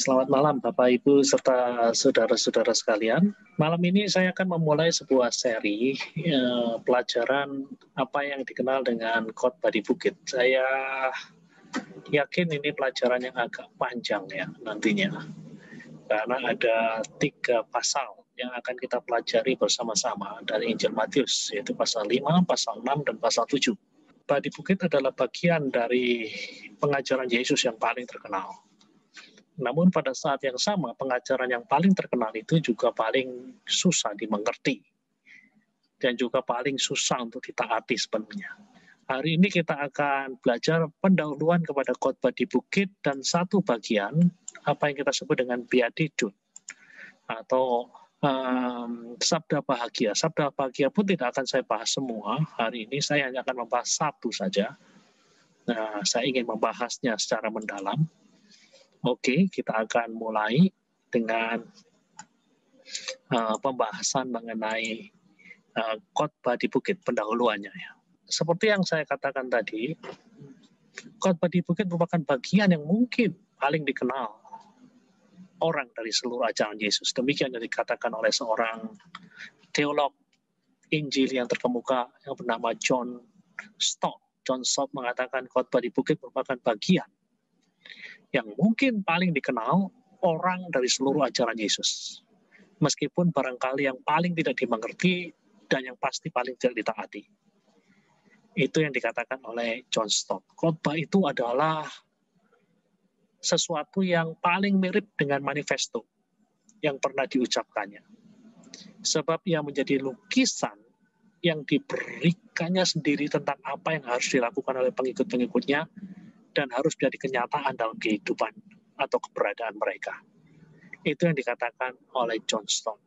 Selamat malam Bapak Ibu serta saudara-saudara sekalian. Malam ini saya akan memulai sebuah seri pelajaran apa yang dikenal dengan khotbah di bukit. Saya yakin ini pelajaran yang agak panjang ya nantinya. Karena ada 3 pasal yang akan kita pelajari bersama-sama dari Injil Matius, yaitu pasal 5, pasal 6, dan pasal 7. Khotbah di bukit adalah bagian dari pengajaran Yesus yang paling terkenal. Namun pada saat yang sama, pengajaran yang paling terkenal itu juga paling susah dimengerti. Dan juga paling susah untuk ditaati sepenuhnya. Hari ini kita akan belajar pendahuluan kepada khotbah di bukit dan satu bagian, apa yang kita sebut dengan beatitude, atau sabda bahagia. Sabda bahagia pun tidak akan saya bahas semua. Hari ini saya hanya akan membahas satu saja. Nah, saya ingin membahasnya secara mendalam. Oke, kita akan mulai dengan pembahasan mengenai khotbah di bukit, pendahuluannya. Ya. Seperti yang saya katakan tadi, khotbah di bukit merupakan bagian yang mungkin paling dikenal orang dari seluruh ajaran Yesus. Demikian yang dikatakan oleh seorang teolog Injil yang terkemuka yang bernama John Stott. John Stott mengatakan khotbah di bukit merupakan bagian yang mungkin paling dikenal orang dari seluruh ajaran Yesus. Meskipun barangkali yang paling tidak dimengerti dan yang pasti paling tidak ditaati. Itu yang dikatakan oleh John Stott. Khotbah itu adalah sesuatu yang paling mirip dengan manifesto yang pernah diucapkannya. Sebab ia menjadi lukisan yang diberikannya sendiri tentang apa yang harus dilakukan oleh pengikut-pengikutnya dan harus menjadi kenyataan dalam kehidupan atau keberadaan mereka. Itu yang dikatakan oleh John Stott.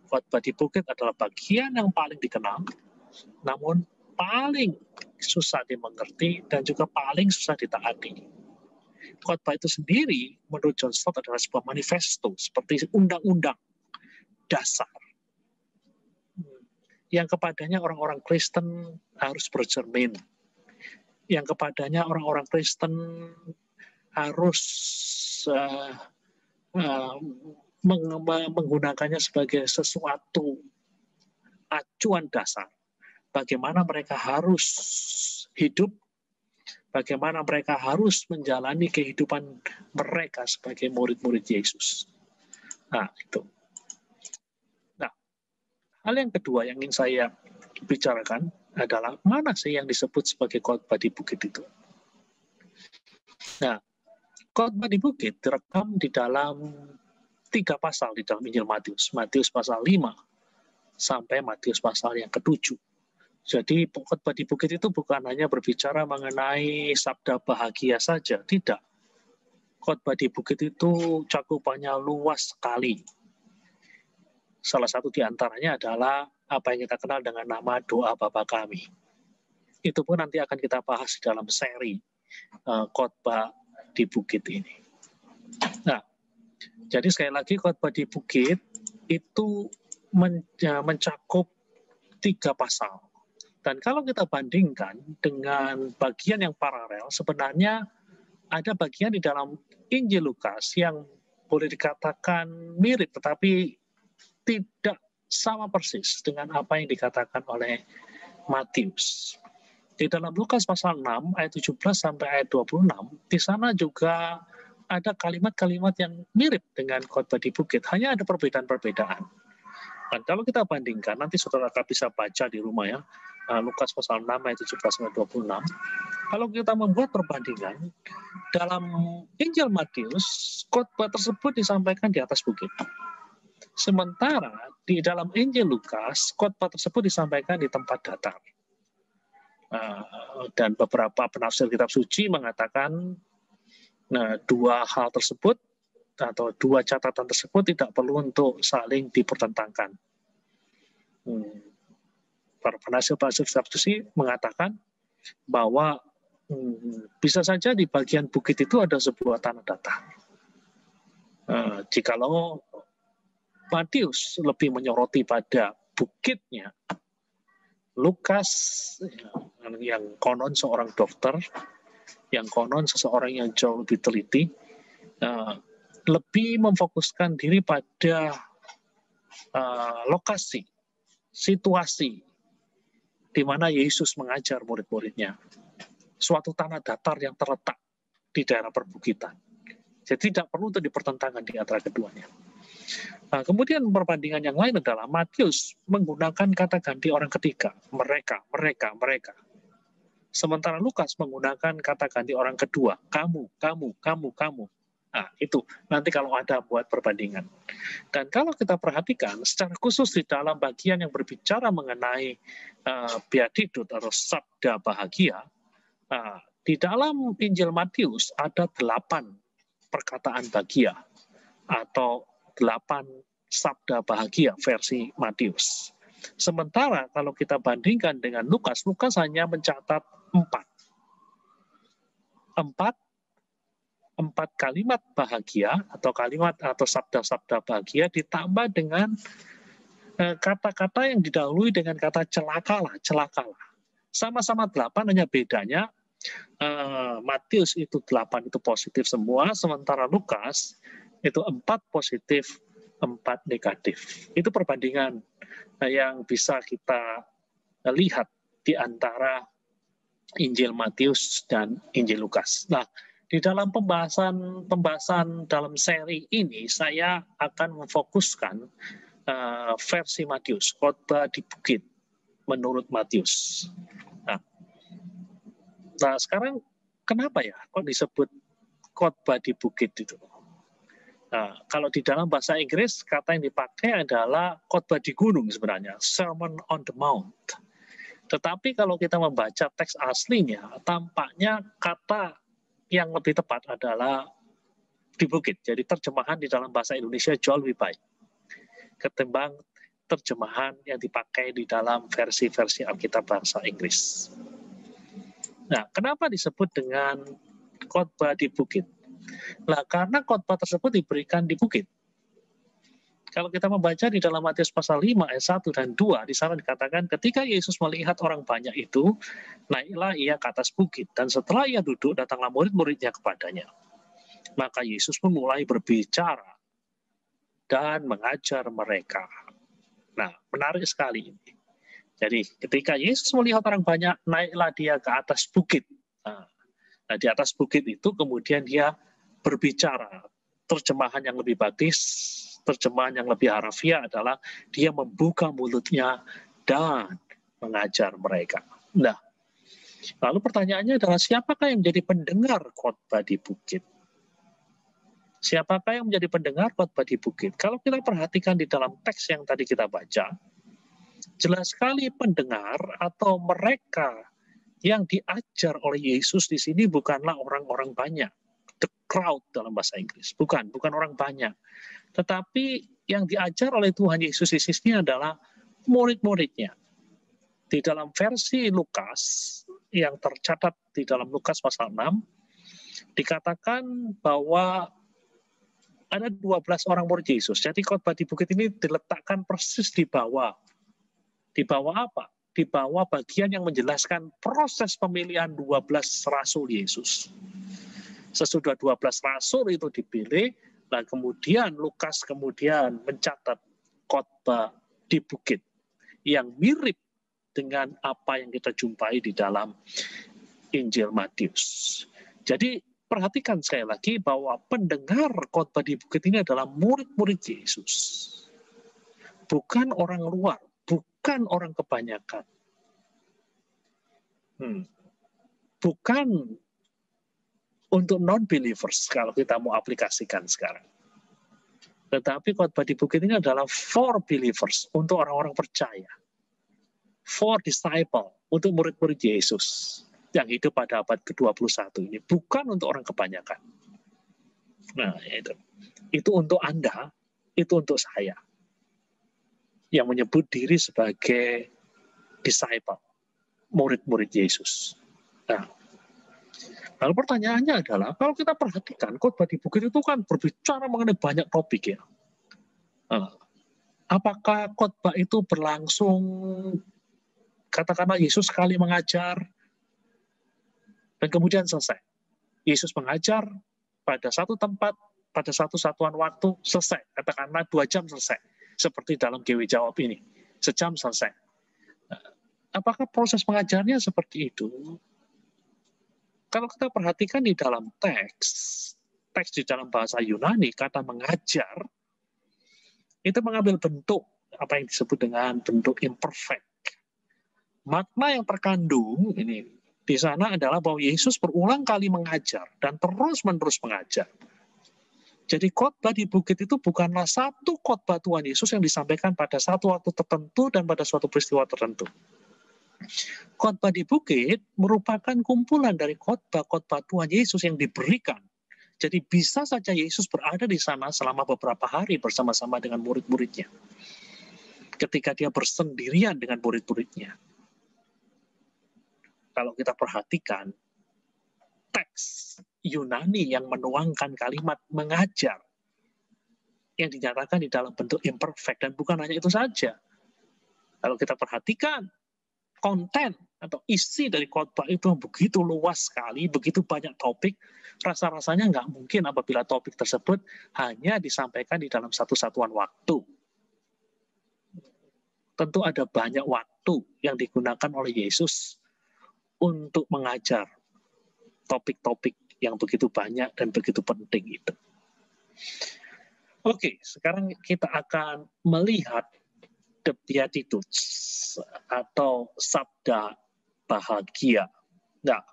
Khotbah di bukit adalah bagian yang paling dikenal, namun paling susah dimengerti dan juga paling susah ditaati. Khotbah itu sendiri, menurut John Stott, adalah sebuah manifesto, seperti undang-undang dasar, yang kepadanya orang-orang Kristen harus bercermin, yang kepadanya orang-orang Kristen harus menggunakannya sebagai sesuatu acuan dasar. Bagaimana mereka harus hidup, bagaimana mereka harus menjalani kehidupan mereka sebagai murid-murid Yesus. Nah, itu. Nah, hal yang kedua yang ingin saya bicarakan adalah mana sih yang disebut sebagai khotbah di bukit itu. Nah, khotbah di bukit direkam di dalam 3 pasal di dalam Injil Matius. Matius pasal 5 sampai Matius pasal yang ke-7. Jadi khotbah di bukit itu bukan hanya berbicara mengenai sabda bahagia saja, tidak. Khotbah di bukit itu cakupannya luas sekali. Salah satu di antaranya adalah apa yang kita kenal dengan nama doa Bapa Kami. Itu pun nanti akan kita bahas di dalam seri khotbah di bukit ini. Nah, jadi sekali lagi khotbah di bukit itu mencakup 3 pasal. Dan kalau kita bandingkan dengan bagian yang paralel, sebenarnya ada bagian di dalam Injil Lukas yang boleh dikatakan mirip, tetapi tidak sama persis dengan apa yang dikatakan oleh Matius. Di dalam Lukas pasal 6 ayat 17 sampai ayat 26, di sana juga ada kalimat-kalimat yang mirip dengan khotbah di bukit, hanya ada perbedaan-perbedaan. Dan kalau kita bandingkan, nanti saudara bisa baca di rumah ya, Lukas pasal 6 ayat 17 sampai 26. Kalau kita membuat perbandingan, dalam Injil Matius, khotbah tersebut disampaikan di atas bukit. Sementara di dalam Injil Lukas, khotbah tersebut disampaikan di tempat datar. Dan beberapa penafsir kitab suci mengatakan 2 hal tersebut atau 2 catatan tersebut tidak perlu untuk saling dipertentangkan. Para penafsir kitab suci mengatakan bahwa bisa saja di bagian bukit itu ada sebuah tanah datar. Jikalau Matius lebih menyoroti pada bukitnya, Lukas yang konon seorang dokter, yang konon seseorang yang jauh lebih teliti, lebih memfokuskan diri pada lokasi, situasi di mana Yesus mengajar murid-muridnya. Suatu tanah datar yang terletak di daerah perbukitan. Jadi tidak perlu untuk dipertentangkan di antara keduanya. Nah, kemudian perbandingan yang lain adalah Matius menggunakan kata ganti orang ketiga, mereka. Sementara Lukas menggunakan kata ganti orang kedua, kamu. Nah, itu nanti kalau ada buat perbandingan. Dan kalau kita perhatikan, secara khusus di dalam bagian yang berbicara mengenai beatitude atau sabda bahagia, di dalam Injil Matius ada 8 perkataan bahagia atau 8 sabda bahagia versi Matius. Sementara kalau kita bandingkan dengan Lukas, Lukas hanya mencatat 4 kalimat bahagia atau kalimat atau sabda-sabda bahagia ditambah dengan kata-kata yang didahului dengan kata celakalah. Sama-sama 8, hanya bedanya Matius itu 8 itu positif semua, sementara Lukas itu 4 positif, 4 negatif. Itu perbandingan yang bisa kita lihat di antara Injil Matius dan Injil Lukas. Nah, di dalam pembahasan dalam seri ini, saya akan memfokuskan versi Matius, khotbah di bukit menurut Matius. Nah, sekarang kenapa ya kok disebut khotbah di bukit itu? Nah, kalau di dalam bahasa Inggris, kata yang dipakai adalah khotbah di gunung sebenarnya, Sermon on the Mount. Tetapi kalau kita membaca teks aslinya, tampaknya kata yang lebih tepat adalah di bukit. Jadi terjemahan di dalam bahasa Indonesia jauh lebih baik ketimbang terjemahan yang dipakai di dalam versi-versi Alkitab bahasa Inggris. Nah, kenapa disebut dengan khotbah di bukit? Nah, karena khotbah tersebut diberikan di bukit. Kalau kita membaca di dalam Matius pasal 5 ayat 1 dan 2, di sana dikatakan ketika Yesus melihat orang banyak itu, naiklah ia ke atas bukit, dan setelah ia duduk, datanglah murid-muridnya kepadanya. Maka Yesus pun mulai berbicara dan mengajar mereka. Nah, menarik sekali ini. Jadi ketika Yesus melihat orang banyak, naiklah dia ke atas bukit. Nah, di atas bukit itu kemudian dia berbicara. Terjemahan yang lebih bagus, terjemahan yang lebih harafiah adalah dia membuka mulutnya dan mengajar mereka. Nah, lalu pertanyaannya adalah siapakah yang menjadi pendengar khotbah di bukit? Siapakah yang menjadi pendengar khotbah di bukit? Kalau kita perhatikan di dalam teks yang tadi kita baca, jelas sekali pendengar atau mereka yang diajar oleh Yesus di sini bukanlah orang-orang banyak. The crowd dalam bahasa Inggris. Bukan orang banyak. Tetapi yang diajar oleh Tuhan Yesus di sini adalah murid-muridnya. Di dalam versi Lukas, yang tercatat di dalam Lukas pasal 6, dikatakan bahwa ada 12 orang murid Yesus. Jadi khotbah di bukit ini diletakkan persis di bawah. Di bawah apa? Di bawah bagian yang menjelaskan proses pemilihan 12 rasul Yesus. Sesudah 12 rasul itu dipilih, dan kemudian Lukas kemudian mencatat khotbah di bukit yang mirip dengan apa yang kita jumpai di dalam Injil Matius. Jadi perhatikan sekali lagi bahwa pendengar khotbah di bukit ini adalah murid-murid Yesus. Bukan orang luar, bukan orang kebanyakan. Bukan untuk non-believers kalau kita mau aplikasikan sekarang. Tetapi khotbah di bukit ini adalah for believers, untuk orang-orang percaya. For disciple, untuk murid-murid Yesus yang hidup pada abad ke-21 ini. Bukan untuk orang kebanyakan. Nah, itu untuk Anda, itu untuk saya. Yang menyebut diri sebagai disciple, murid-murid Yesus. Nah, lalu pertanyaannya adalah, kalau kita perhatikan, khotbah di bukit itu kan berbicara mengenai banyak topik ya. Apakah khotbah itu berlangsung, katakanlah Yesus sekali mengajar, dan kemudian selesai? Yesus mengajar pada satu tempat, pada satu satuan waktu selesai, katakanlah 2 jam selesai, seperti dalam GW Jawab ini, sejam selesai. Apakah proses pengajarnya seperti itu? Kalau kita perhatikan di dalam teks di dalam bahasa Yunani, kata mengajar, itu mengambil bentuk, apa yang disebut dengan bentuk imperfect. Makna yang terkandung ini di sana adalah bahwa Yesus berulang kali mengajar dan terus-menerus mengajar. Jadi khotbah di bukit itu bukanlah satu khotbah Tuhan Yesus yang disampaikan pada satu waktu tertentu dan pada suatu peristiwa tertentu. Khotbah di bukit merupakan kumpulan dari khotbah-khotbah Tuhan Yesus yang diberikan. Jadi bisa saja Yesus berada di sana selama beberapa hari bersama-sama dengan murid-muridnya. Ketika dia bersendirian dengan murid-muridnya. Kalau kita perhatikan, teks Yunani yang menuangkan kalimat mengajar yang dinyatakan di dalam bentuk imperfect, dan bukan hanya itu saja. Kalau kita perhatikan, konten atau isi dari khotbah itu begitu luas sekali, begitu banyak topik, rasa-rasanya nggak mungkin apabila topik tersebut hanya disampaikan di dalam satu satuan waktu. Tentu ada banyak waktu yang digunakan oleh Yesus untuk mengajar topik-topik yang begitu banyak dan begitu penting itu. Oke, sekarang kita akan melihat the Beatitudes atau sabda bahagia. Nah,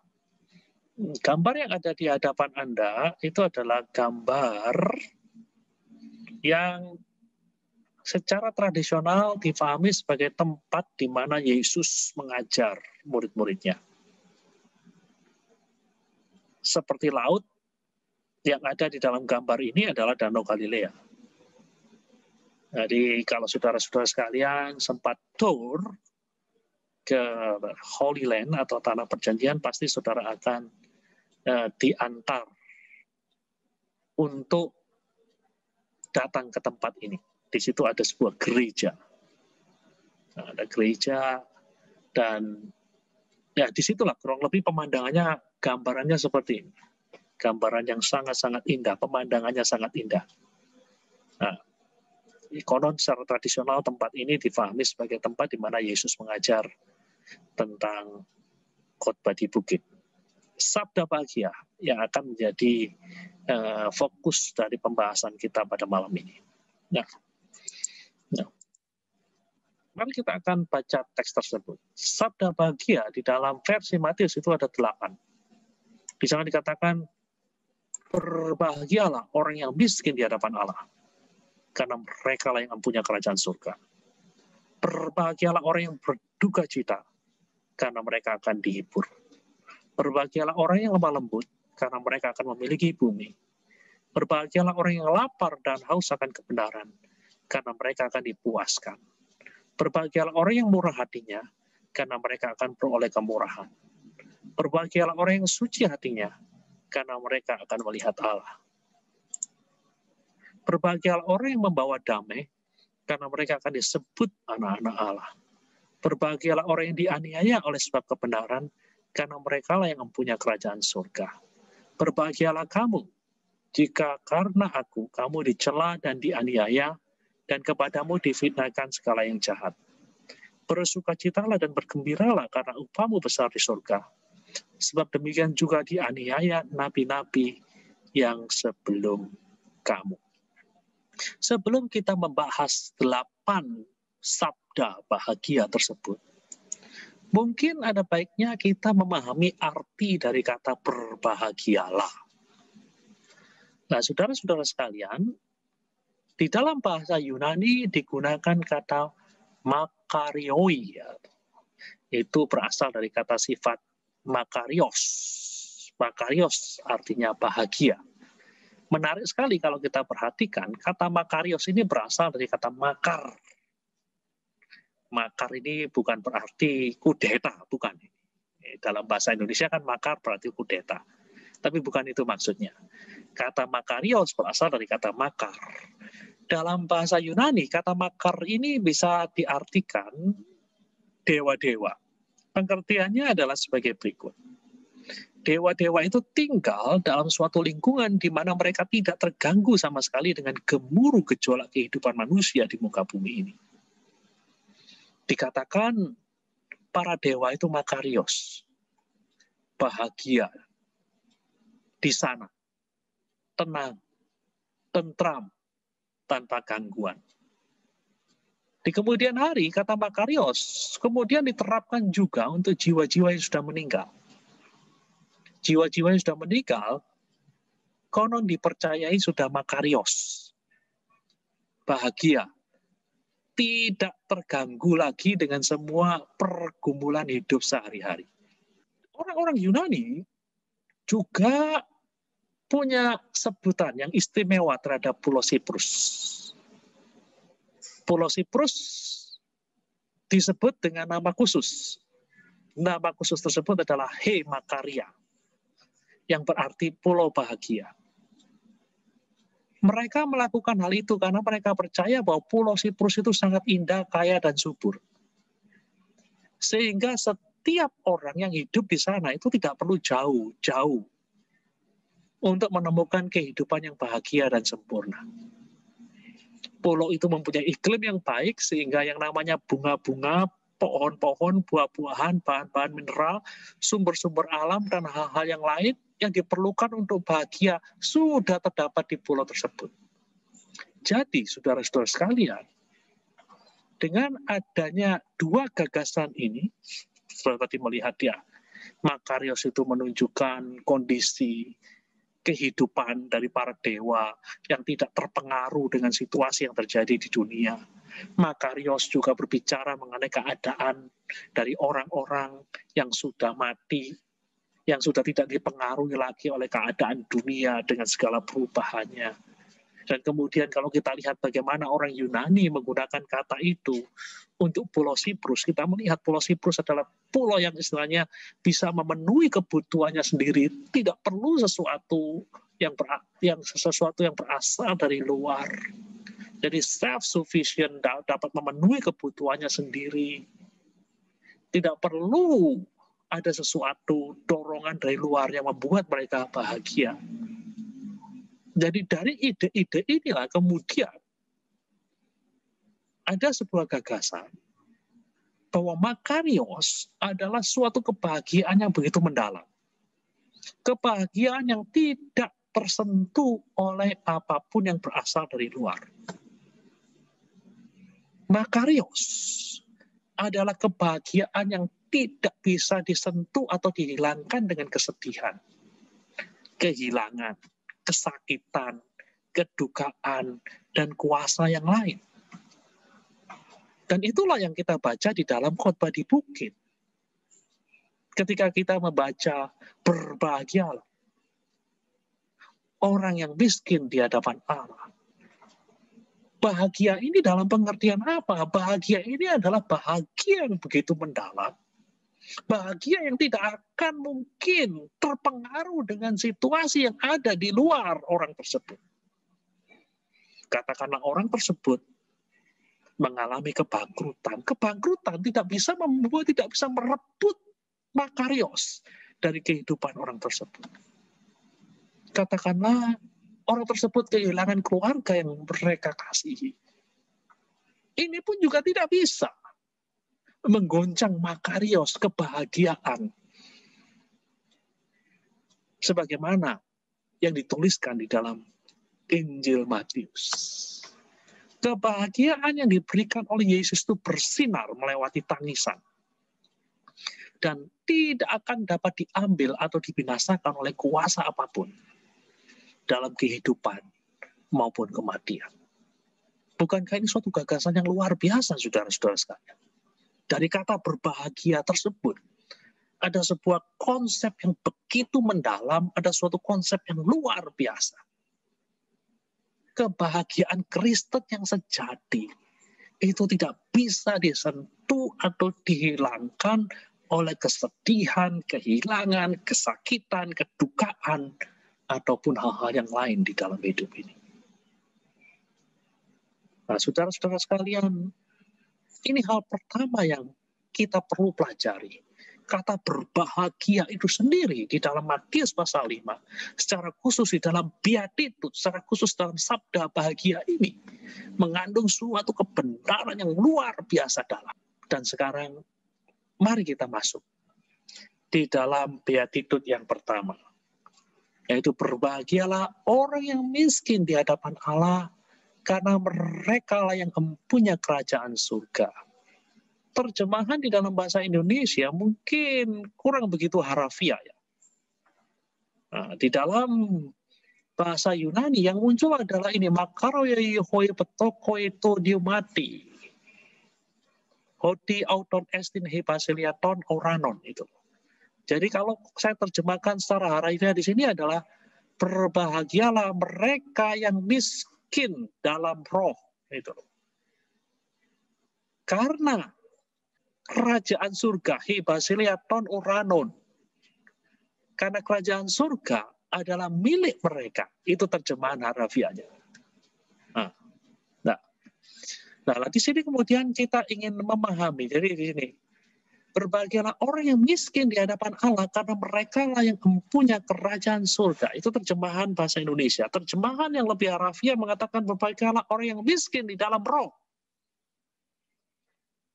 gambar yang ada di hadapan Anda itu adalah gambar yang secara tradisional difahami sebagai tempat di mana Yesus mengajar murid-muridnya. Seperti laut yang ada di dalam gambar ini adalah Danau Galilea. Jadi kalau saudara-saudara sekalian sempat tur ke Holy Land atau Tanah Perjanjian, pasti saudara akan diantar untuk datang ke tempat ini. Di situ ada sebuah gereja. Ada gereja dan ya disitulah kurang lebih pemandangannya, gambarannya seperti ini. Gambaran yang sangat-sangat indah, pemandangannya sangat indah. Nah, konon secara tradisional tempat ini difahami sebagai tempat di mana Yesus mengajar tentang khotbah di bukit. Sabda bahagia yang akan menjadi fokus dari pembahasan kita pada malam ini. Nah, mari kita akan baca teks tersebut. Sabda bahagia di dalam versi Matius itu ada 8. Di sana dikatakan, berbahagialah orang yang miskin di hadapan Allah, karena mereka lah yang mempunyai kerajaan surga. Berbahagialah orang yang berduka cita, karena mereka akan dihibur. Berbahagialah orang yang lemah lembut, karena mereka akan memiliki bumi. Berbahagialah orang yang lapar dan haus akan kebenaran, karena mereka akan dipuaskan. Berbahagialah orang yang murah hatinya, karena mereka akan beroleh kemurahan. Berbahagialah orang yang suci hatinya, karena mereka akan melihat Allah. Berbahagialah orang yang membawa damai, karena mereka akan disebut anak-anak Allah. Berbahagialah orang yang dianiaya oleh sebab kebenaran, karena mereka lah yang mempunyai kerajaan surga. Berbahagialah kamu, jika karena aku, kamu dicela dan dianiaya, dan kepadamu difitnahkan segala yang jahat. Bersukacitalah dan bergembiralah, karena upahmu besar di surga. Sebab demikian juga dianiaya nabi-nabi yang sebelum kamu. Sebelum kita membahas 8 sabda bahagia tersebut, mungkin ada baiknya kita memahami arti dari kata berbahagialah. Nah, saudara-saudara sekalian, di dalam bahasa Yunani digunakan kata makarioi. Itu berasal dari kata sifat makarios. Makarios artinya bahagia. Menarik sekali kalau kita perhatikan, kata makarios ini berasal dari kata makar. Makar ini bukan berarti kudeta, bukan. Dalam bahasa Indonesia kan makar berarti kudeta. Tapi bukan itu maksudnya. Kata makarios berasal dari kata makar. Dalam bahasa Yunani, kata makar ini bisa diartikan dewa-dewa. Pengertiannya adalah sebagai berikut. Dewa-dewa itu tinggal dalam suatu lingkungan di mana mereka tidak terganggu sama sekali dengan gemuruh gejolak kehidupan manusia di muka bumi ini. Dikatakan para dewa itu makarios, bahagia di sana, tenang, tentram, tanpa gangguan. Di kemudian hari, kata makarios kemudian diterapkan juga untuk jiwa-jiwa yang sudah meninggal. Jiwa-jiwa yang sudah meninggal, konon dipercayai sudah makarios, bahagia, tidak terganggu lagi dengan semua pergumulan hidup sehari-hari. Orang-orang Yunani juga punya sebutan yang istimewa terhadap Pulau Siprus. Pulau Siprus disebut dengan nama khusus. Nama khusus tersebut adalah He Makaria, yang berarti pulau bahagia. Mereka melakukan hal itu karena mereka percaya bahwa Pulau Siprus itu sangat indah, kaya, dan subur. Sehingga setiap orang yang hidup di sana itu tidak perlu jauh-jauh untuk menemukan kehidupan yang bahagia dan sempurna. Pulau itu mempunyai iklim yang baik sehingga yang namanya bunga-bunga, pohon-pohon, buah-buahan, bahan-bahan mineral, sumber-sumber alam, dan hal-hal yang lain yang diperlukan untuk bahagia sudah terdapat di pulau tersebut. Jadi, saudara-saudara sekalian, dengan adanya dua gagasan ini, saudara tadi melihat ya, Makarios itu menunjukkan kondisi kehidupan dari para dewa yang tidak terpengaruh dengan situasi yang terjadi di dunia. Makarios juga berbicara mengenai keadaan dari orang-orang yang sudah mati, yang sudah tidak dipengaruhi lagi oleh keadaan dunia dengan segala perubahannya. Dan kemudian kalau kita lihat bagaimana orang Yunani menggunakan kata itu untuk Pulau Siprus, kita melihat Pulau Siprus adalah pulau yang istilahnya bisa memenuhi kebutuhannya sendiri, tidak perlu sesuatu yang berasal dari luar. Jadi self-sufficient, dapat memenuhi kebutuhannya sendiri. Tidak perlu ada sesuatu dorongan dari luar yang membuat mereka bahagia. Jadi dari ide-ide inilah kemudian ada sebuah gagasan bahwa Makarios adalah suatu kebahagiaan yang begitu mendalam. Kebahagiaan yang tidak tersentuh oleh apapun yang berasal dari luar. Makarios adalah kebahagiaan yang tidak bisa disentuh atau dihilangkan dengan kesedihan, kehilangan, kesakitan, kedukaan, dan kuasa yang lain. Dan itulah yang kita baca di dalam khotbah di bukit. Ketika kita membaca berbahagialah orang yang miskin di hadapan Allah. Bahagia ini dalam pengertian apa? Bahagia ini adalah bahagia yang begitu mendalam. Bahagia yang tidak akan mungkin terpengaruh dengan situasi yang ada di luar orang tersebut. Katakanlah orang tersebut mengalami kebangkrutan. Kebangkrutan tidak bisa merebut Makarios dari kehidupan orang tersebut. Katakanlah orang tersebut kehilangan keluarga yang mereka kasihi. Ini pun juga tidak bisa menggoncang Makarios kebahagiaan sebagaimana yang dituliskan di dalam Injil Matius. Kebahagiaan yang diberikan oleh Yesus itu bersinar melewati tangisan dan tidak akan dapat diambil atau dibinasakan oleh kuasa apapun dalam kehidupan maupun kematian. Bukankah ini suatu gagasan yang luar biasa, saudara-saudara sekalian? Dari kata berbahagia tersebut, ada sebuah konsep yang begitu mendalam, ada suatu konsep yang luar biasa. Kebahagiaan Kristen yang sejati, itu tidak bisa disentuh atau dihilangkan oleh kesedihan, kehilangan, kesakitan, kedukaan, ataupun hal-hal yang lain di dalam hidup ini. Nah, saudara-saudara sekalian, ini hal pertama yang kita perlu pelajari. kata berbahagia itu sendiri di dalam Matius pasal 5, secara khusus di dalam beatitude, secara khusus dalam sabda bahagia ini, mengandung suatu kebenaran yang luar biasa dalam. Dan sekarang, mari kita masuk di dalam beatitude yang pertama, yaitu berbahagialah orang yang miskin di hadapan Allah, karena mereka lah yang mempunyai kerajaan surga. Terjemahan di dalam bahasa Indonesia mungkin kurang begitu harafiah ya. Nah, di dalam bahasa Yunani yang muncul adalah ini, makaroyoi hoi petokoi to diumati. Hodi auton estin he basiliaton oranon itu. Jadi kalau saya terjemahkan secara harafiah di sini adalah berbahagialah mereka yang miskin dalam roh itu. Karena kerajaan surga, he basiliaton oranon. Karena kerajaan surga adalah milik mereka. Itu terjemahan harafiahnya. Nah, di sini kemudian kita ingin memahami. Jadi di sini, berbahagialah orang yang miskin di hadapan Allah, karena mereka lah yang mempunyai kerajaan surga. Itu terjemahan bahasa Indonesia. Terjemahan yang lebih harafiah mengatakan berbahagialah orang yang miskin di dalam roh,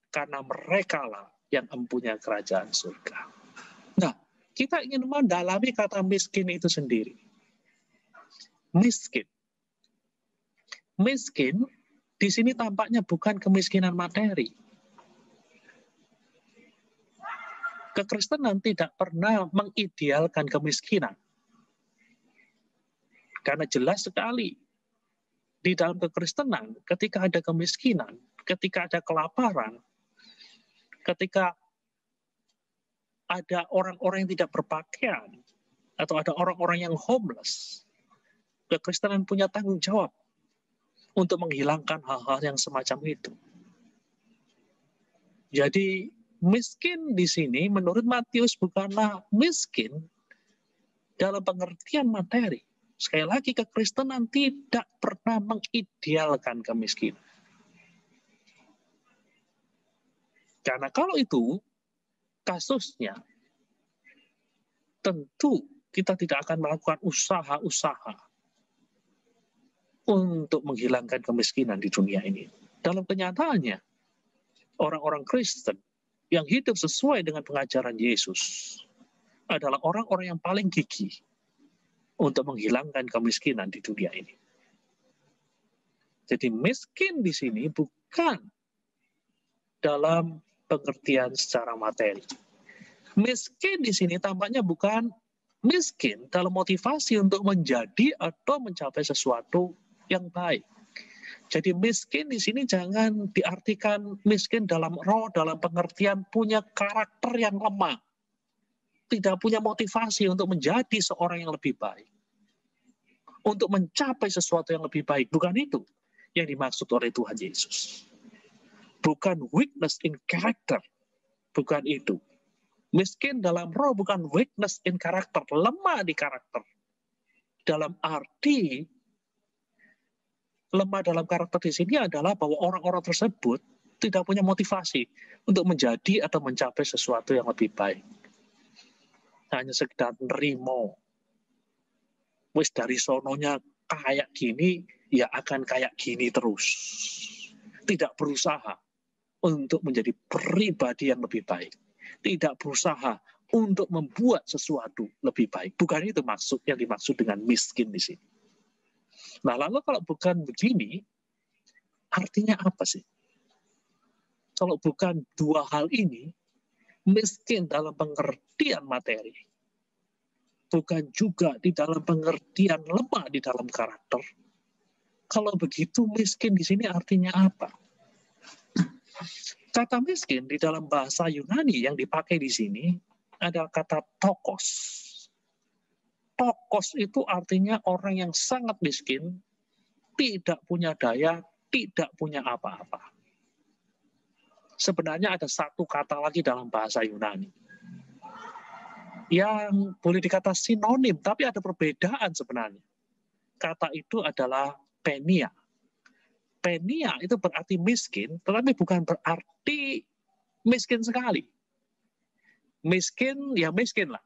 karena mereka lah yang mempunyai kerajaan surga. Nah, kita ingin mendalami kata miskin itu sendiri. Miskin. Miskin di sini tampaknya bukan kemiskinan materi. Kekristenan tidak pernah mengidealkan kemiskinan. Karena jelas sekali di dalam kekristenan, ketika ada kemiskinan, ketika ada kelaparan, ketika ada orang-orang yang tidak berpakaian, atau ada orang-orang yang homeless, kekristenan punya tanggung jawab untuk menghilangkan hal-hal yang semacam itu. Jadi, miskin di sini menurut Matius bukanlah miskin dalam pengertian materi. Sekali lagi, kekristenan tidak pernah mengidealkan kemiskinan. Karena kalau itu kasusnya, tentu kita tidak akan melakukan usaha-usaha untuk menghilangkan kemiskinan di dunia ini. Dalam kenyataannya, orang-orang Kristen yang hidup sesuai dengan pengajaran Yesus adalah orang-orang yang paling gigih untuk menghilangkan kemiskinan di dunia ini. Jadi miskin di sini bukan dalam pengertian secara materi. Miskin di sini tampaknya bukan miskin dalam motivasi untuk menjadi atau mencapai sesuatu yang baik. Jadi miskin di sini jangan diartikan miskin dalam roh, dalam pengertian punya karakter yang lemah. Tidak punya motivasi untuk menjadi seorang yang lebih baik. Untuk mencapai sesuatu yang lebih baik. Bukan itu yang dimaksud oleh Tuhan Yesus. Bukan weakness in character. Bukan itu. Miskin dalam roh bukan weakness in character. Lemah di karakter. Dalam arti lemah dalam karakter di sini adalah bahwa orang-orang tersebut tidak punya motivasi untuk menjadi atau mencapai sesuatu yang lebih baik. Hanya sekedar nerimo. Wis dari sononya kayak gini, ya akan kayak gini terus. Tidak berusaha untuk menjadi pribadi yang lebih baik. Tidak berusaha untuk membuat sesuatu lebih baik. Bukan itu maksud yang dimaksud dengan miskin di sini. Nah, lalu kalau bukan begini, artinya apa sih? Kalau bukan dua hal ini, miskin dalam pengertian materi, bukan juga di dalam pengertian lemah di dalam karakter. Kalau begitu, miskin di sini artinya apa? Kata miskin di dalam bahasa Yunani yang dipakai di sini adalah kata tokos. Tokos itu artinya orang yang sangat miskin, tidak punya daya, tidak punya apa-apa. Sebenarnya ada satu kata lagi dalam bahasa Yunani yang boleh dikata sinonim, tapi ada perbedaan sebenarnya. Kata itu adalah penia. Penia itu berarti miskin, tetapi bukan berarti miskin sekali. Miskin, ya miskin lah.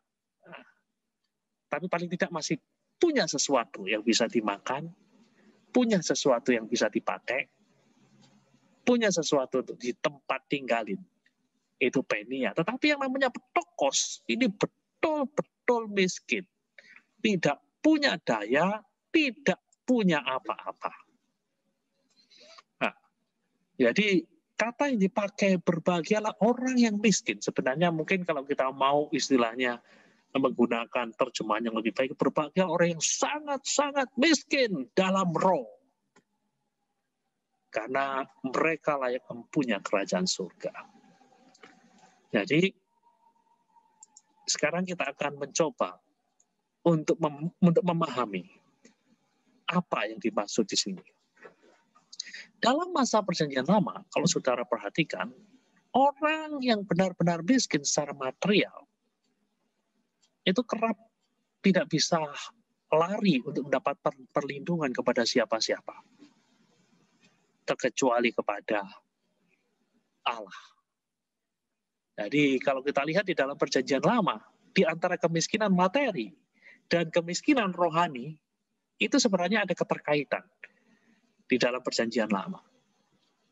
Tapi paling tidak masih punya sesuatu yang bisa dimakan, punya sesuatu yang bisa dipakai, punya sesuatu untuk di tempat tinggalin. Itu penia. Tetapi yang namanya petokos, ini betul-betul miskin. Tidak punya daya, tidak punya apa-apa. Nah, jadi kata yang dipakai berbahagialah orang yang miskin. Sebenarnya mungkin kalau kita mau istilahnya menggunakan terjemahan yang lebih baik, berbahagia orang yang sangat-sangat miskin dalam roh. Karena mereka layak mempunyai kerajaan surga. Jadi, sekarang kita akan mencoba untuk memahami apa yang dimaksud di sini. Dalam masa Perjanjian Lama, kalau saudara perhatikan, orang yang benar-benar miskin secara material, itu kerap tidak bisa lari untuk mendapat perlindungan kepada siapa-siapa, terkecuali kepada Allah. Jadi kalau kita lihat di dalam Perjanjian Lama, di antara kemiskinan materi dan kemiskinan rohani, itu sebenarnya ada keterkaitan di dalam Perjanjian Lama.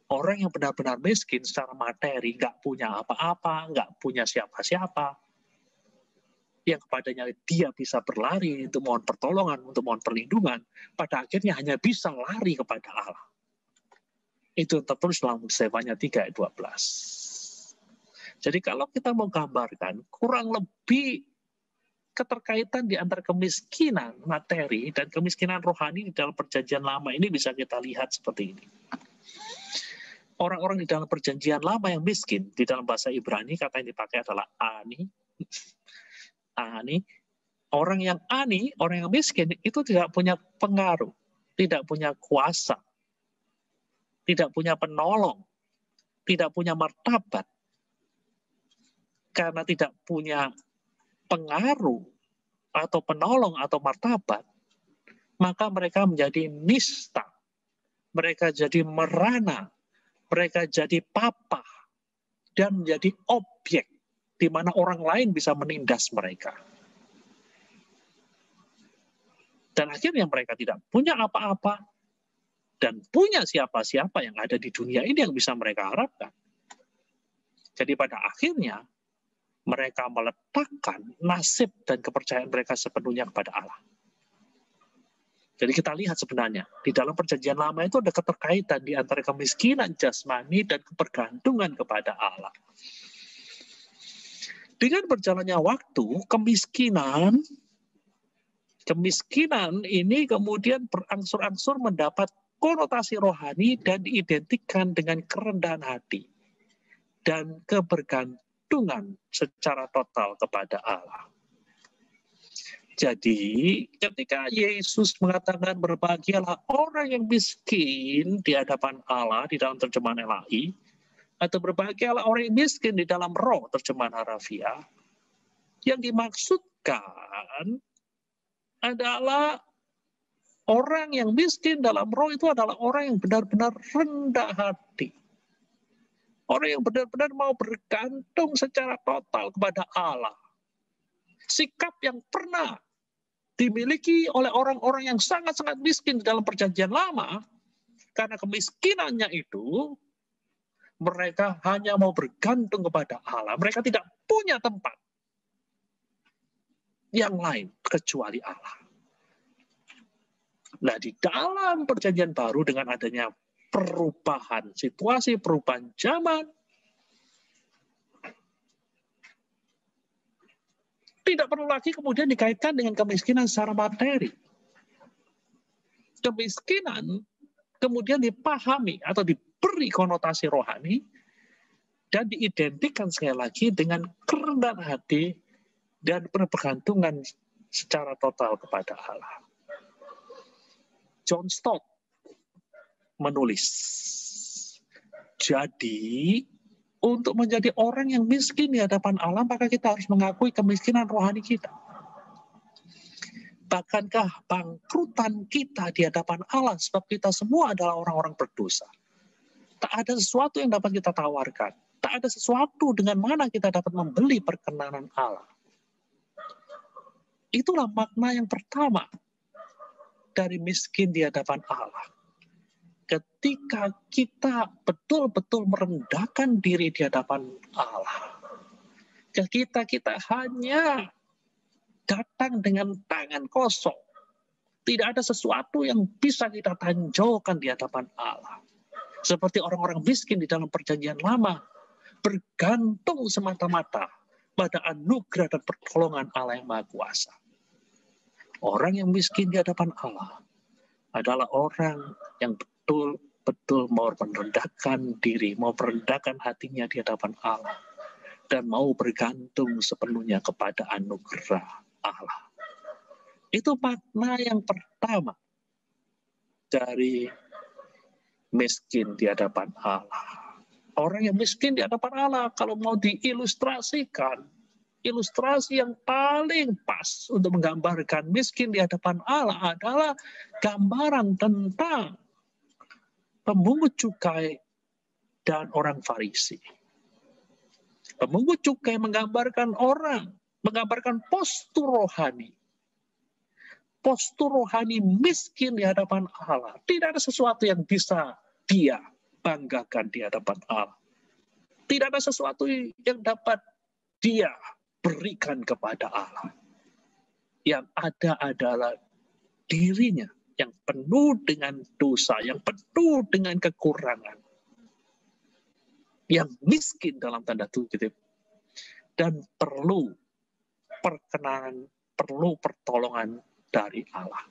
Orang yang benar-benar miskin secara materi, nggak punya apa-apa, nggak punya siapa-siapa, yang kepadanya dia bisa berlari untuk mohon pertolongan, untuk mohon perlindungan, pada akhirnya hanya bisa lari kepada Allah. Itu tertulis dalam Zefanya 3 ayat 12. Jadi kalau kita mau gambarkan, kurang lebih keterkaitan di antara kemiskinan materi dan kemiskinan rohani di dalam Perjanjian Lama ini bisa kita lihat seperti ini. Orang-orang di dalam Perjanjian Lama yang miskin, di dalam bahasa Ibrani kata yang dipakai adalah ani. Ani. Orang yang ani, orang yang miskin itu tidak punya pengaruh, tidak punya kuasa, tidak punya penolong, tidak punya martabat. Karena tidak punya pengaruh atau penolong atau martabat, maka mereka menjadi nista, mereka jadi merana, mereka jadi papa, dan menjadi objek di mana orang lain bisa menindas mereka. Dan akhirnya mereka tidak punya apa-apa dan punya siapa-siapa yang ada di dunia ini yang bisa mereka harapkan. Jadi pada akhirnya mereka meletakkan nasib dan kepercayaan mereka sepenuhnya kepada Allah. Jadi kita lihat sebenarnya, di dalam Perjanjian Lama itu ada keterkaitan di antara kemiskinan jasmani dan kebergantungan kepada Allah. Dengan berjalannya waktu, kemiskinan ini kemudian berangsur-angsur mendapat konotasi rohani dan diidentikan dengan kerendahan hati dan kebergantungan secara total kepada Allah. Jadi, ketika Yesus mengatakan berbahagialah orang yang miskin di hadapan Allah di dalam terjemahan LAI, atau berbahagialah orang yang miskin di dalam roh terjemahan harafiah, yang dimaksudkan adalah orang yang miskin dalam roh itu adalah orang yang benar-benar rendah hati. Orang yang benar-benar mau bergantung secara total kepada Allah. Sikap yang pernah dimiliki oleh orang-orang yang sangat-sangat miskin di dalam Perjanjian Lama, karena kemiskinannya itu, mereka hanya mau bergantung kepada Allah. Mereka tidak punya tempat yang lain kecuali Allah. Nah, di dalam Perjanjian Baru dengan adanya perubahan situasi, perubahan zaman, tidak perlu lagi kemudian dikaitkan dengan kemiskinan secara materi. Kemiskinan kemudian dipahami atau diberi konotasi rohani dan diidentikan sekali lagi dengan kerendahan hati dan bergantungan secara total kepada Allah. John Stott menulis, jadi untuk menjadi orang yang miskin di hadapan Allah, maka kita harus mengakui kemiskinan rohani kita. Bahkankah bangkrutan kita di hadapan Allah, sebab kita semua adalah orang-orang berdosa. Tak ada sesuatu yang dapat kita tawarkan. Tak Tidak ada sesuatu dengan mana kita dapat membeli perkenanan Allah. Itulah makna yang pertama dari miskin di hadapan Allah. Ketika kita betul-betul merendahkan diri di hadapan Allah. Kita hanya datang dengan tangan kosong. Tidak ada sesuatu yang bisa kita tonjolkan di hadapan Allah. Seperti orang-orang miskin di dalam perjanjian lama, bergantung semata-mata pada anugerah dan pertolongan Allah yang Maha Kuasa. Orang yang miskin di hadapan Allah adalah orang yang betul-betul mau merendahkan diri, mau merendahkan hatinya di hadapan Allah, dan mau bergantung sepenuhnya kepada anugerah Allah. Itu makna yang pertama dari miskin di hadapan Allah. Orang yang miskin di hadapan Allah, kalau mau diilustrasikan, ilustrasi yang paling pas untuk menggambarkan miskin di hadapan Allah adalah gambaran tentang pemungut cukai dan orang Farisi. Pemungut cukai menggambarkan postur rohani. Postur rohani miskin di hadapan Allah. Tidak ada sesuatu yang bisa dia banggakan di hadapan Allah. Tidak ada sesuatu yang dapat dia berikan kepada Allah. Yang ada adalah dirinya yang penuh dengan dosa, yang penuh dengan kekurangan. Yang miskin dalam tanda kutip. Dan perlu perkenanan, perlu pertolongan dari Allah.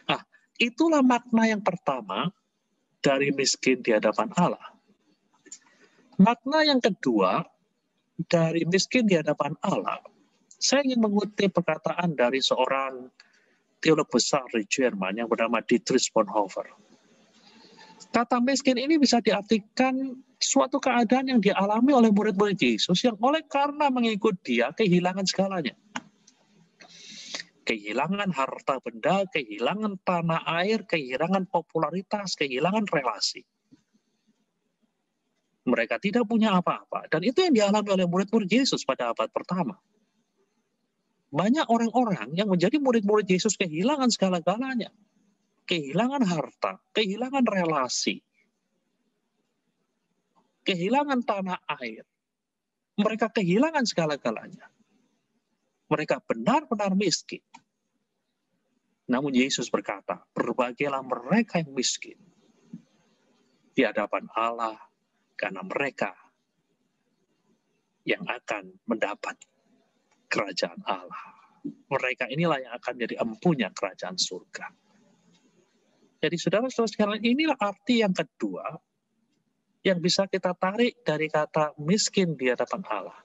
Nah, itulah makna yang pertama dari miskin di hadapan Allah. Makna yang kedua dari miskin di hadapan Allah, saya ingin mengutip perkataan dari seorang teolog besar di Jerman yang bernama Dietrich Bonhoeffer. Kata miskin ini bisa diartikan suatu keadaan yang dialami oleh murid-murid Yesus yang oleh karena mengikut dia kehilangan segalanya. Kehilangan harta benda, kehilangan tanah air, kehilangan popularitas, kehilangan relasi. Mereka tidak punya apa-apa. Dan itu yang dialami oleh murid-murid Yesus pada abad pertama. Banyak orang-orang yang menjadi murid-murid Yesus kehilangan segala-galanya. Kehilangan harta, kehilangan relasi, kehilangan tanah air. Mereka kehilangan segala-galanya. Mereka benar-benar miskin. Namun Yesus berkata, berbahagialah mereka yang miskin di hadapan Allah, karena mereka yang akan mendapat kerajaan Allah. Mereka inilah yang akan jadi empunya kerajaan surga. Jadi saudara-saudara sekalian, inilah arti yang kedua yang bisa kita tarik dari kata miskin di hadapan Allah.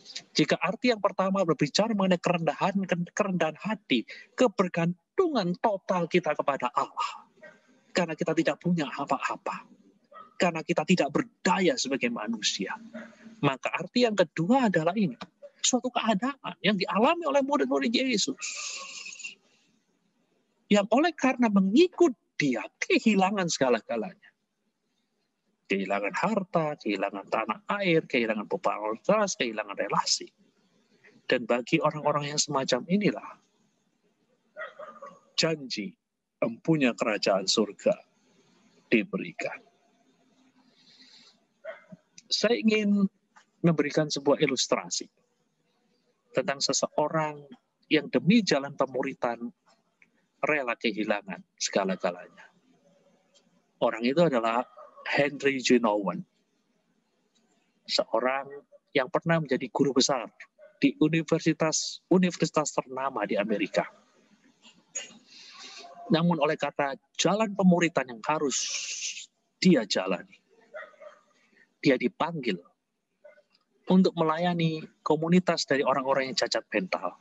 Jika arti yang pertama berbicara mengenai kerendahan hati, kebergantungan total kita kepada Allah. Karena kita tidak punya apa-apa. Karena kita tidak berdaya sebagai manusia. Maka arti yang kedua adalah ini. Suatu keadaan yang dialami oleh murid-murid Yesus. Yang oleh karena mengikut dia, kehilangan segala-galanya. Kehilangan harta, kehilangan tanah air, kehilangan popularitas, kehilangan relasi. Dan bagi orang-orang yang semacam inilah, janji empunya kerajaan surga diberikan. Saya ingin memberikan sebuah ilustrasi tentang seseorang yang demi jalan pemuritan rela kehilangan segala-galanya. Orang itu adalah Henry J. Nouwen, seorang yang pernah menjadi guru besar di universitas ternama di Amerika. Namun oleh kata jalan pemuritan yang harus dia jalani, dia dipanggil untuk melayani komunitas dari orang-orang yang cacat mental.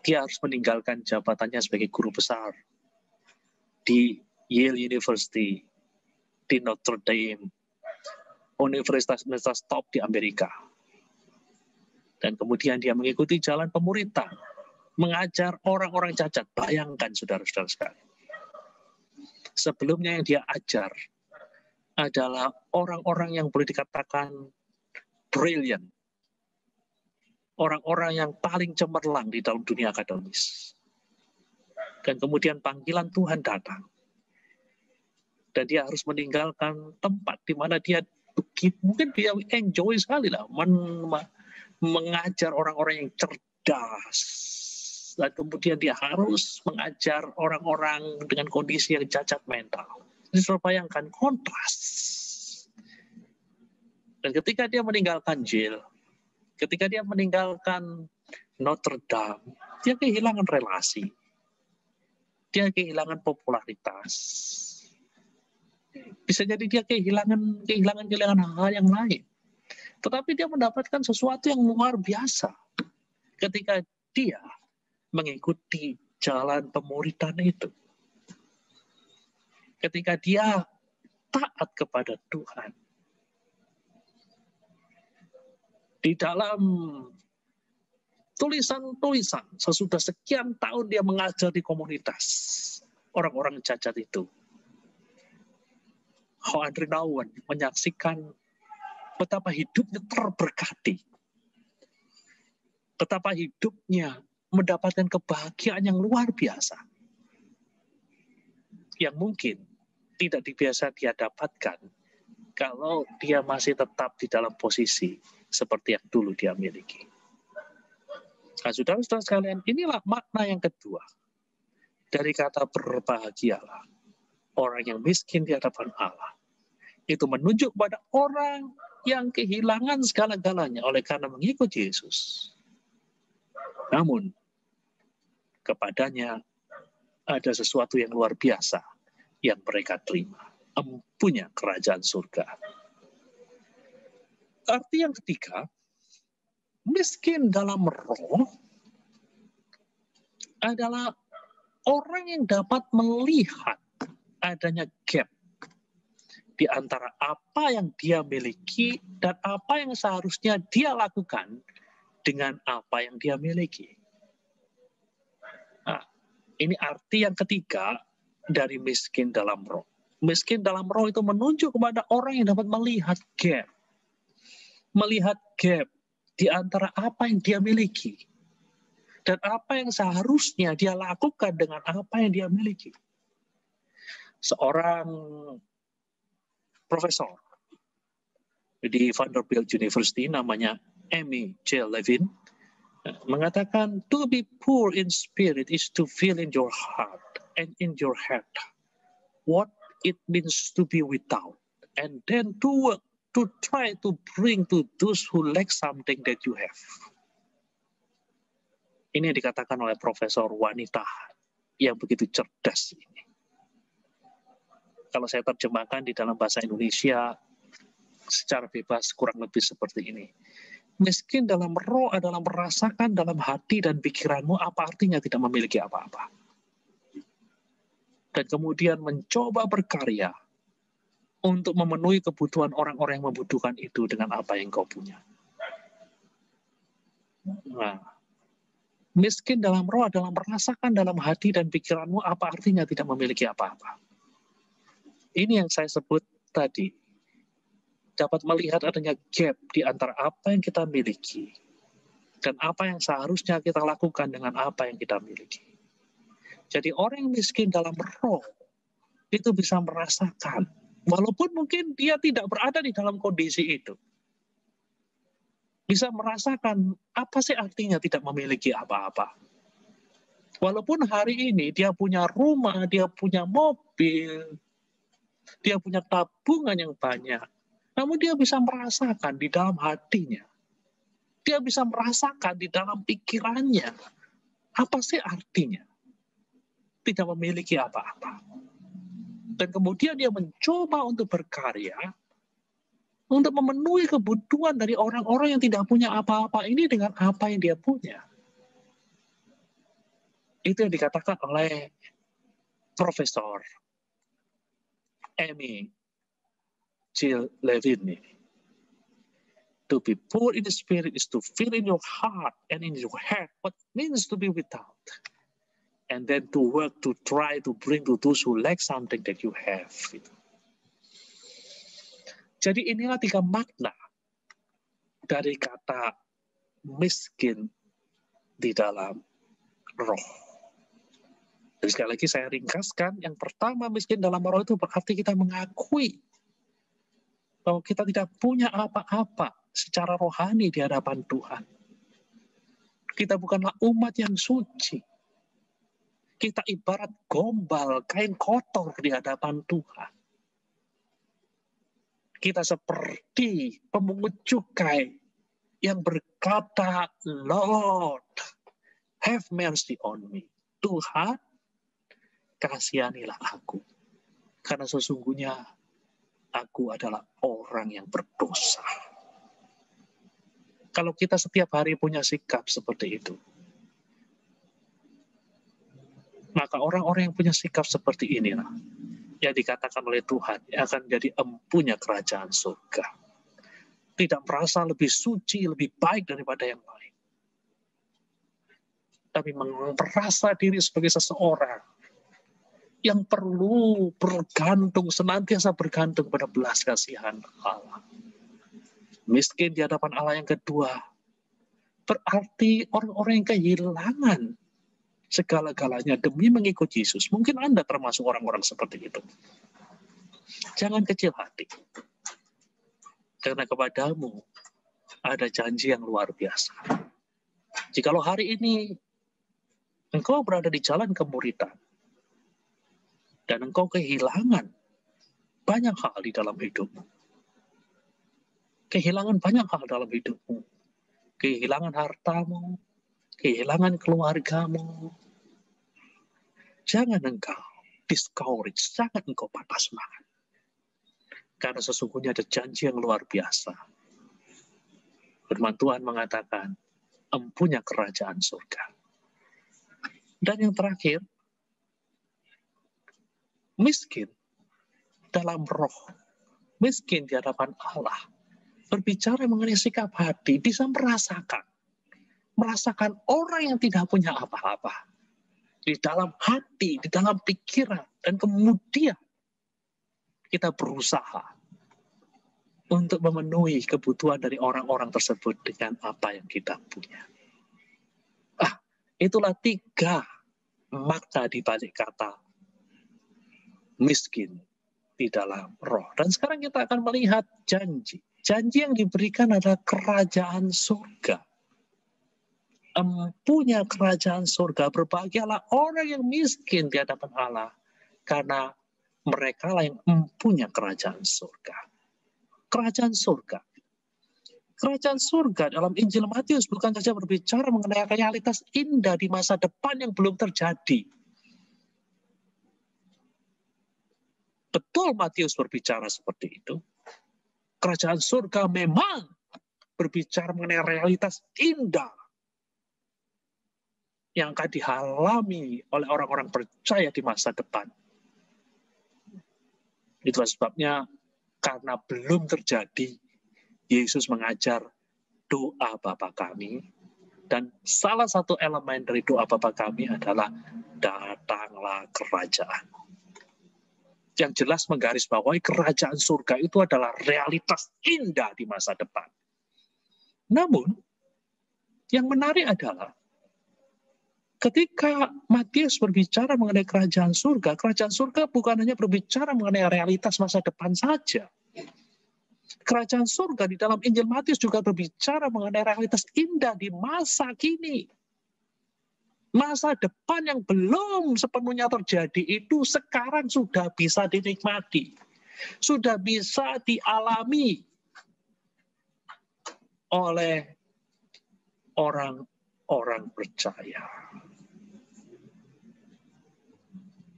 Dia harus meninggalkan jabatannya sebagai guru besar di Yale University, di Notre Dame, universitas top di Amerika. Dan kemudian dia mengikuti jalan pemuritan, mengajar orang-orang cacat. Bayangkan saudara-saudara sekalian. Sebelumnya yang dia ajar adalah orang-orang yang boleh dikatakan brilliant. Orang-orang yang paling cemerlang di dalam dunia akademis. Dan kemudian panggilan Tuhan datang. Dan dia harus meninggalkan tempat di mana dia mungkin dia enjoy sekali lah mengajar orang-orang yang cerdas. Dan kemudian dia harus mengajar orang-orang dengan kondisi yang cacat mental. Jadi sudah bayangkan kontras. Dan ketika dia meninggalkan Yale, ketika dia meninggalkan Notre Dame, dia kehilangan relasi. Dia kehilangan popularitas. Bisa jadi dia kehilangan hal yang lain. Tetapi dia mendapatkan sesuatu yang luar biasa ketika dia mengikuti jalan pemuridan itu. Ketika dia taat kepada Tuhan. Di dalam tulisan-tulisan, sesudah sekian tahun dia mengajar di komunitas orang-orang cacat itu. Andrew Nouwen menyaksikan betapa hidupnya terberkati. Betapa hidupnya mendapatkan kebahagiaan yang luar biasa. Yang mungkin tidak biasa dia dapatkan kalau dia masih tetap di dalam posisi seperti yang dulu dia miliki. Nah, saudara-saudara sekalian, inilah makna yang kedua dari kata berbahagialah. Orang yang miskin di hadapan Allah. Itu menunjuk pada orang yang kehilangan segala-galanya oleh karena mengikut Yesus. Namun, kepadanya ada sesuatu yang luar biasa yang mereka terima. Empunya kerajaan surga. Arti yang ketiga, miskin dalam roh adalah orang yang dapat melihat adanya gap di antara apa yang dia miliki dan apa yang seharusnya dia lakukan dengan apa yang dia miliki. Nah, ini arti yang ketiga dari miskin dalam roh. Miskin dalam roh itu menunjuk kepada orang yang dapat melihat gap. Melihat gap di antara apa yang dia miliki dan apa yang seharusnya dia lakukan dengan apa yang dia miliki. Seorang profesor di Vanderbilt University namanya Amy J. Levin mengatakan, to be poor in spirit is to feel in your heart and in your head what it means to be without, and then to work to try to bring to those who lack something that you have. Ini yang dikatakan oleh profesor wanita yang begitu cerdas ini. Kalau saya terjemahkan di dalam bahasa Indonesia secara bebas kurang lebih seperti ini. Miskin dalam roh adalah merasakan dalam hati dan pikiranmu apa artinya tidak memiliki apa-apa. Dan kemudian mencoba berkarya untuk memenuhi kebutuhan orang-orang yang membutuhkan itu dengan apa yang kau punya. Nah, miskin dalam roh adalah merasakan dalam hati dan pikiranmu apa artinya tidak memiliki apa-apa. Ini yang saya sebut tadi. Dapat melihat adanya gap di antara apa yang kita miliki dan apa yang seharusnya kita lakukan dengan apa yang kita miliki. Jadi orang yang miskin dalam roh itu bisa merasakan, walaupun mungkin dia tidak berada di dalam kondisi itu, bisa merasakan apa sih artinya tidak memiliki apa-apa. Walaupun hari ini dia punya rumah, dia punya mobil, dia punya tabungan yang banyak, namun dia bisa merasakan di dalam hatinya, dia bisa merasakan di dalam pikirannya, apa sih artinya tidak memiliki apa-apa. Dan kemudian dia mencoba untuk berkarya, untuk memenuhi kebutuhan dari orang-orang yang tidak punya apa-apa ini dengan apa yang dia punya. Itu yang dikatakan oleh Profesor Amy J. Levin. To be poor in the spirit is to feel in your heart and in your head what it means to be without. And then to work to try to bring to those who lack something that you have. Jadi inilah 3 makna dari kata miskin di dalam roh. Jadi sekali lagi saya ringkaskan, yang pertama miskin dalam roh itu berarti kita mengakui bahwa kita tidak punya apa-apa secara rohani di hadapan Tuhan. Kita bukanlah umat yang suci. Kita ibarat gombal, kain kotor di hadapan Tuhan. Kita seperti pemungut cukai yang berkata, Lord, have mercy on me. Tuhan, kasihanilah aku. Karena sesungguhnya aku adalah orang yang berdosa. Kalau kita setiap hari punya sikap seperti itu, maka orang-orang yang punya sikap seperti inilah yang dikatakan oleh Tuhan akan menjadi empunya kerajaan surga. Tidak merasa lebih suci, lebih baik daripada yang lain. Tapi merasa diri sebagai seseorang yang perlu bergantung, senantiasa bergantung pada belas kasihan Allah. Miskin di hadapan Allah yang kedua, berarti orang-orang yang kehilangan segala-galanya demi mengikut Yesus. Mungkin Anda termasuk orang-orang seperti itu. Jangan kecil hati. Karena kepadamu ada janji yang luar biasa. Jikalau hari ini engkau berada di jalan kemuridan, dan engkau kehilangan banyak hal di dalam hidupmu. Kehilangan banyak hal dalam hidupmu. Kehilangan hartamu, kehilangan keluargamu. Jangan engkau discourage, jangan engkau patah semangat. Karena sesungguhnya ada janji yang luar biasa. Firman Tuhan mengatakan, empunya kerajaan surga. Dan yang terakhir, miskin dalam roh, miskin di hadapan Allah, berbicara mengenai sikap hati, bisa merasakan orang yang tidak punya apa-apa di dalam hati, di dalam pikiran, dan kemudian kita berusaha untuk memenuhi kebutuhan dari orang-orang tersebut dengan apa yang kita punya. Itulah 3 makna di balik kata miskin di dalam roh. Dan sekarang kita akan melihat janji. Janji yang diberikan adalah kerajaan surga. Empunya kerajaan surga. Berbahagialah orang yang miskin di hadapan Allah, karena mereka lah yang empunya kerajaan surga. Kerajaan surga. Kerajaan surga dalam Injil Matius bukan saja berbicara mengenai realitas indah di masa depan yang belum terjadi. Betul Matius berbicara seperti itu. Kerajaan surga memang berbicara mengenai realitas indah yang akan dialami oleh orang-orang percaya di masa depan. Itulah sebabnya karena belum terjadi, Yesus mengajar doa Bapa kami, dan salah satu elemen dari doa Bapa kami adalah datanglah kerajaan. Yang jelas menggarisbawahi kerajaan surga itu adalah realitas indah di masa depan. Namun, yang menarik adalah ketika Matius berbicara mengenai kerajaan surga bukan hanya berbicara mengenai realitas masa depan saja. Kerajaan surga di dalam Injil Matius juga berbicara mengenai realitas indah di masa kini. Masa depan yang belum sepenuhnya terjadi itu sekarang sudah bisa dinikmati. Sudah bisa dialami oleh orang-orang percaya.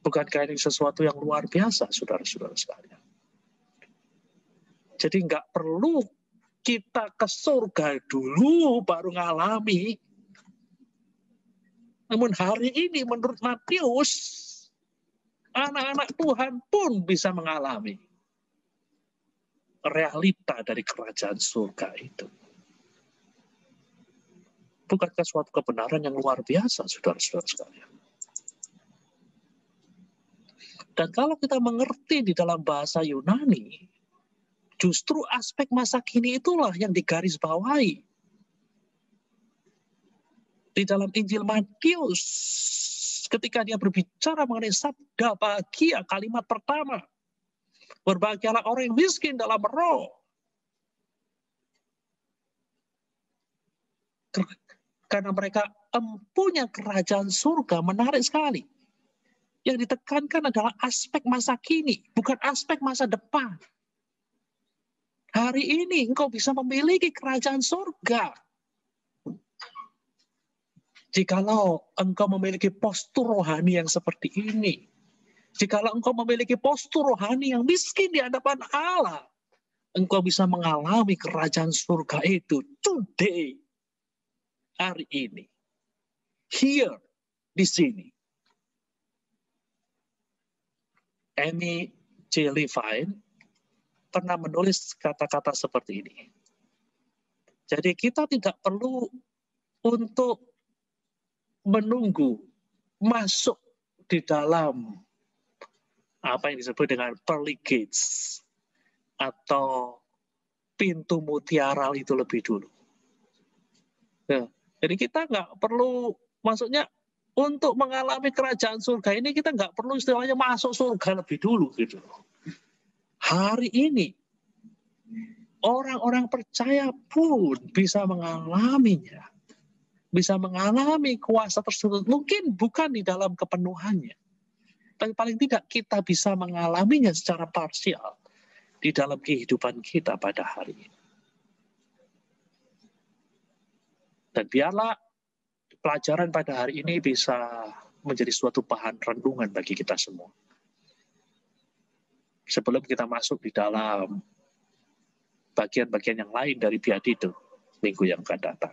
Bukankah ini sesuatu yang luar biasa, saudara-saudara sekalian? Jadi nggak perlu kita ke surga dulu baru ngalami. Namun hari ini menurut Matius, anak-anak Tuhan pun bisa mengalami realita dari kerajaan surga itu. Bukankah suatu kebenaran yang luar biasa, saudara-saudara sekalian? Dan kalau kita mengerti di dalam bahasa Yunani, Justru aspek masa kini itulah yang digarisbawahi di dalam Injil Matius ketika dia berbicara mengenai sabda bahagia, kalimat pertama, berbahagialah orang yang miskin dalam roh, karena mereka empunya kerajaan surga. Menarik sekali. Yang ditekankan adalah aspek masa kini, bukan aspek masa depan. Hari ini engkau bisa memiliki kerajaan surga jikalau engkau memiliki postur rohani yang seperti ini. Jikalau engkau memiliki postur rohani yang miskin di hadapan Allah, engkau bisa mengalami kerajaan surga itu today, hari ini, here, di sini. Amy J. Levine pernah menulis kata-kata seperti ini. Jadi kita tidak perlu untuk menunggu masuk di dalam apa yang disebut dengan pearly gates atau pintu mutiara itu lebih dulu. Nah, jadi kita nggak perlu, maksudnya untuk mengalami kerajaan surga ini kita nggak perlu istilahnya masuk surga lebih dulu gitu. Hari ini orang-orang percaya pun bisa mengalaminya, bisa mengalami kuasa tersebut. Mungkin bukan di dalam kepenuhannya, tapi paling tidak kita bisa mengalaminya secara parsial di dalam kehidupan kita pada hari ini. Dan biarlah pelajaran pada hari ini bisa menjadi suatu bahan renungan bagi kita semua. Sebelum kita masuk di dalam bagian-bagian yang lain dari Biadido minggu yang akan datang.